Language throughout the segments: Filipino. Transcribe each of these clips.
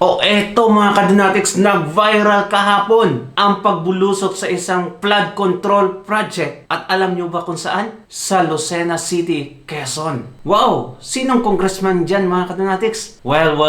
O eto mga kadonatics, nag-viral kahapon ang pagbulusok sa isang flood control project. At alam nyo ba kung saan? Sa Lucena City, Quezon. Wow! Sinong congressman dyan mga kadonatics? Well,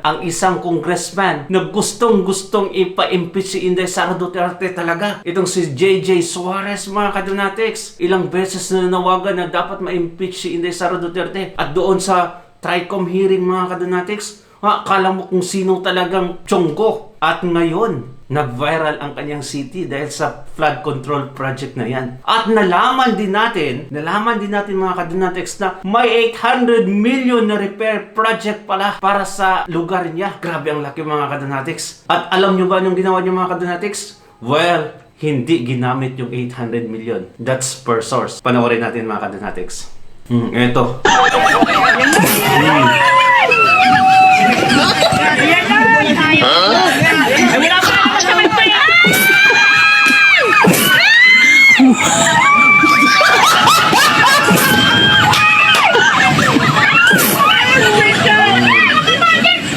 ang isang congressman na gustong-gustong ipa-impeach si Inday Sara Duterte talaga. Itong si JJ Suarez mga kadonatics. Ilang beses na nanawagan na dapat ma-impeach si Inday Sara Duterte. At doon sa TRICOM hearing mga kadonatics, akala mo kung sino talagang tiyonggo. At ngayon, nag-viral ang kanyang city dahil sa flood control project na yan. At nalaman din natin mga kadonatics na may 800 million na repair project pala para sa lugar niya. Grabe ang laki mga kadonatics. At alam nyo ba anong ginawa niyo mga kadonatics? Well, hindi ginamit yung 800 million. That's per source. Panoorin natin mga kadonatics. Ito.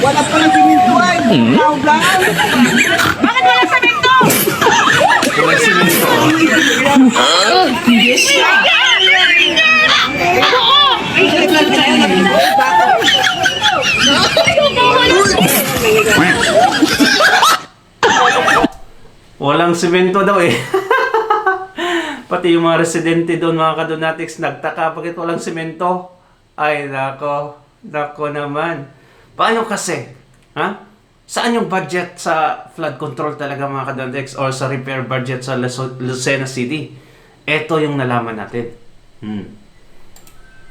Wala pa lang simintuan. Bakit wala semento? Walang simento. Yes. Walang simento daw eh. Pati yung mga residente doon mga kadonatics nagtaka bakit walang simento. Ay nako naman. Paano kasi? Ha? Saan yung budget sa flood control talaga mga kadonatics or sa repair budget sa Lucena City? Ito yung nalaman natin.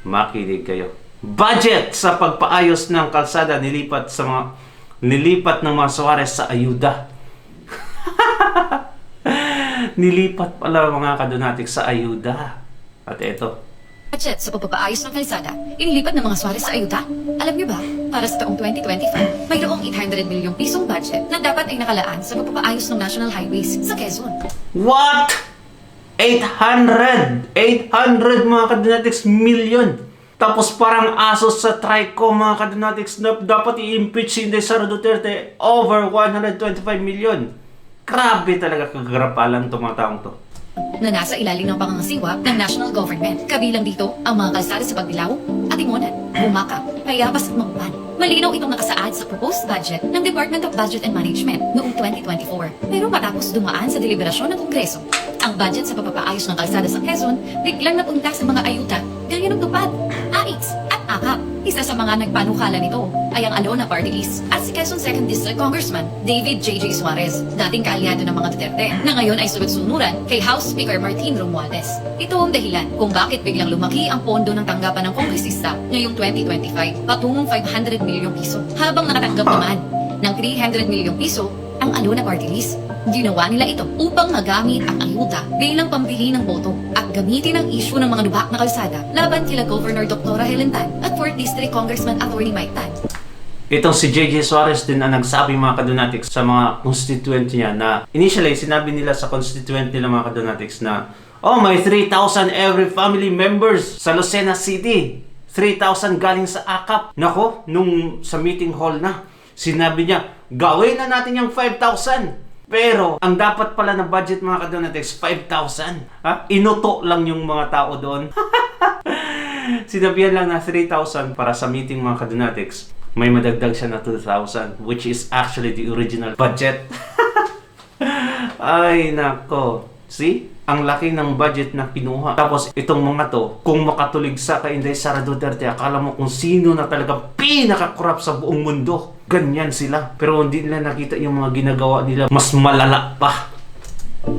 Makinig kayo. Budget sa pagpaayos ng kalsada nilipat ng mga Suarez sa ayuda. Nilipat pala mga kadonatics sa ayuda. At eto. Budget sa pagpapaayos ng kalsada, inilipat ng mga Suarez sa ayuda. Alam niyo ba, para sa taong 2025, mayroong 800 milyong pisong budget na dapat ay nakalaan sa pagpapaayos ng national highways sa Quezon. What? 800 mga kadonatics million. Tapos parang asos sa TRICOM mga kadonatics na dapat i-impeach si Inday Sara Duterte over 125 million. Grabe talaga kagarapalan itong mga taong to. Na nasa ilalim ng pangangasiwa ng national government. Kabilang dito ang mga kalsada sa Pagbilao, Atimonan, Bumaka, Payabas at Maguban. Malinaw itong nakasaad sa proposed budget ng Department of Budget and Management noong 2024. Pero matapos dumaan sa deliberasyon ng Kongreso, ang budget sa pagpapaayos ng kalsada sa Quezon biglang napunta sa mga ayuda gaya ng tupad, AIX at AKAP. Isa sa mga nagpanukala nito ay ang Alona Party List at si Quezon 2nd District Congressman David J.J. Suarez, dating kaalyado ng mga Duterte, na ngayon ay sunod-sunuran kay House Speaker Martin Romualdez. Ito ang dahilan kung bakit biglang lumaki ang pondo ng tanggapan ng kongresista ngayong 2025 patungong 500 milyong piso, habang nakatanggap naman ng 300 milyong piso ang Alona Party List. Ginawa nila ito upang magamit ang ayuda bilang pambili ng boto at gamitin ang issue ng mga lubak na kalsada laban kila Governor Dr. Helen Tan at 4th District Congressman Atty. Mike Tan. Itong si JJ Suarez din ang nagsabi mga kadonatics sa mga constituent niya na initially sinabi nila sa constituent nila mga kadonatics na may 3,000 every family members sa Lucena City. 3,000 galing sa AKAP. Nako, nung sa meeting hall na, sinabi niya, gawin na natin yung 5,000. Pero, ang dapat pala na budget mga kadonatics, 5,000. Inuto lang yung mga tao doon. Sinabihan lang na 3,000 para sa meeting mga kadonatics. May madagdag siya na 2,000, which is actually the original budget. Ay, nako. See? Ang laki ng budget na kinuha. Tapos, itong mga to, kung makatuligsa kay Inday Sara Duterte, akala mo kung sino na talagang pinaka-corrupt sa buong mundo. Ganyan sila. Pero hindi nila nakita yung mga ginagawa nila. Mas malala pa.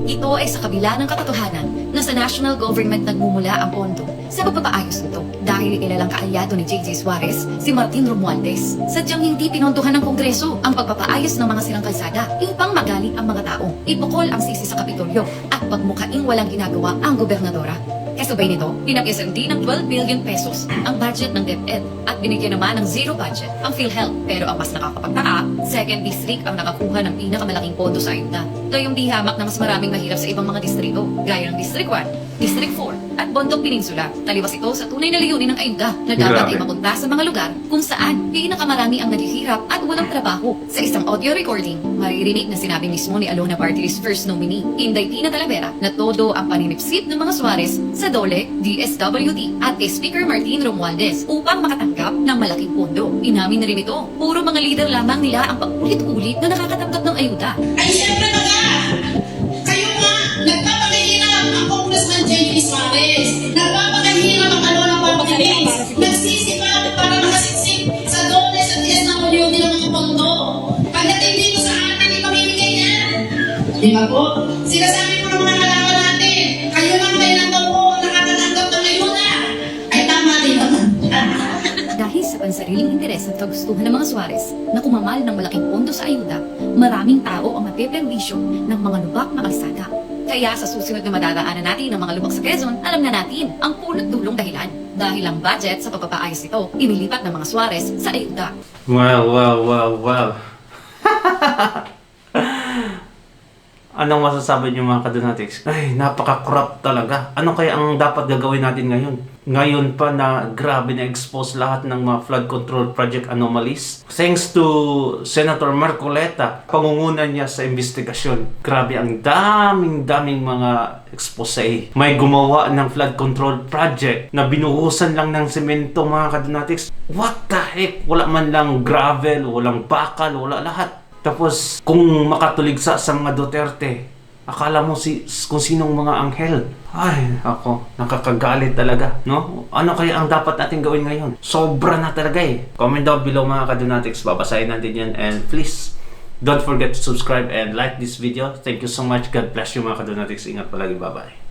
Ito ay sa kabila ng katotohanan na sa national government nagmumula ang pondo sa pagpapaayos nito dahil ilalang kaalyado ni J.J. Suarez, si Martin Romualdez. Sadyang hindi pinondohan ng Kongreso ang pagpapaayos ng mga silang kalsada upang magaling ang mga tao. Ipukol ang sisi sa Kapitolyo at pagmukaing walang ginagawa ang gobernadora. Kasabay nito, pinapyasan din ng 12 billion pesos ang budget ng DepEd at binigyan naman ng zero budget ang PhilHealth. Pero ang mas nakakapagtaka, 2nd District ang nakakuha ng pinakamalaking pondo sa ayuda. Gayong di hamak na mas maraming mahirap sa ibang mga distrito, gaya ng District 1, District 4 at Bondok Peninsula. Taliwas ito sa tunay na layunin ng ayuda na dapat Grabe. ay mapunta sa mga lugar kung saan pinakamarami ang naghihirap at walang trabaho. Sa isang audio recording, maririnig na sinabi mismo ni Alona Party List First Nominee, Inday Tina Talavera, na todo ang paninipsip ng mga Suarez sa DOLE, DSWD at kay Speaker Martin Romualdez upang makatanggap ng malaking pondo. Inamin na rin ito, puro mga leader lamang nila ang paulit-ulit na nakakatanggap ng ayuda. Ay, syempre baga, kayo nga, nagpapakahirap ang Congressman J.D. Suarez. Nagpapakahirap ang Alona Party List. Nagsisipag para makasiksik sa DOLE sa DSWD ng mga pondo. Pagdating dito sa atin, ipamimigay niya. Di ba po? Sinasabi mo ng mga kalaban natin, kayo lang may nagbago ang nakakatanggap ng ayuda. Ay, tama din naman. Dahil sa pansariling interes at kagustuhan ng mga Suarez na kumamal ng malaking pondo sa ayuda, maraming tao ang mapeperwisyo ng mga lubak na kalsada. Kaya sa susunod na madadaanan natin ng mga lubak sa Quezon, alam na natin ang punot dulong dahilan. Dahil ang budget sa pagpapaayos nito, inilipat ng mga Suarez sa ayuda. Wow. Anong masasabi niyo mga kadonatics? Ay, napaka-corrupt talaga. Ano kaya ang dapat gagawin natin ngayon? Ngayon pa na grabe na expose lahat ng mga flood control project anomalies. Thanks to Senator Marcoleta, pangungunan niya sa investigasyon. Grabe, ang daming mga expose. May gumawa ng flood control project na binuhusan lang ng semento mga kadonatics. What the heck? Wala man lang gravel, walang bakal, wala lahat. Tapos, kung makatuligsa sa mga Duterte, akala mo kung sinong mga anghel. Ay, ako, nakakagalit talaga, no? Ano kaya ang dapat natin gawin ngayon? Sobra na talaga eh. Comment down below mga kadonatics, babasahin natin yan. And please, don't forget to subscribe and like this video. Thank you so much. God bless you mga kadonatics. Ingat palagi. Bye-bye.